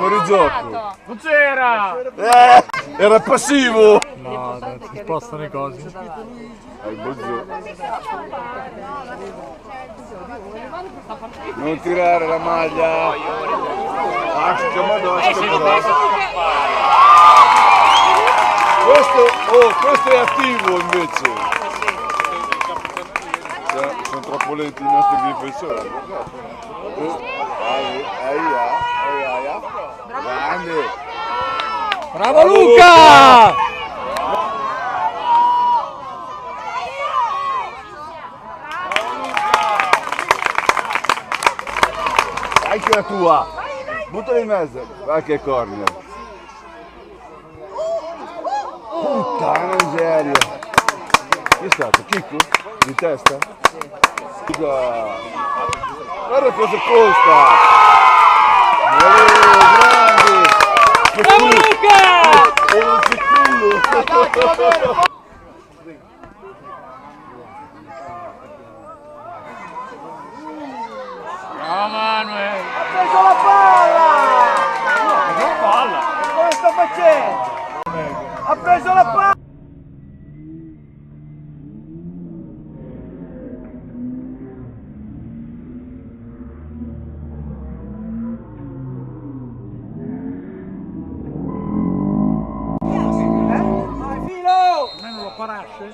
fuori gioco. Non c'era! Era passivo. No, si spostano i cosi. Il Bozzo. Non tirare la maglia. Asca madonna. Questo è attivo invece. Sono troppo lenti i nostri difensori. Grande. Bravo Luca! Dai che è la tua. Buttala in mezzo. Vai che è corner. Puttana miseria. Chi è stato? Chicco? Di testa? Guarda cosa costa! Grande! Bravo Luca! Che culo! Bravo Manuel! Ha preso la palla! La palla! Cosa sta facendo? Ha preso la palla! Vai filo! Non lo parasce?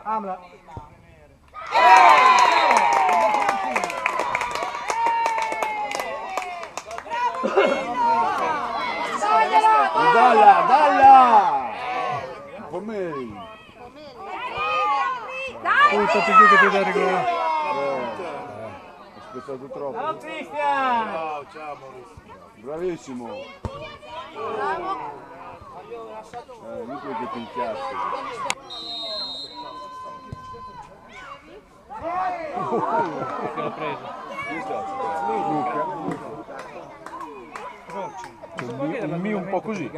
Amla! Dalla! Pomei! Buttati giù che ti dai rigore. Ho aspettato troppo. Ciao Cristian! Ciao bravissimo! Inutile che ti incazzi. Che l'ha preso. Chi è stato? Il mio un po' così.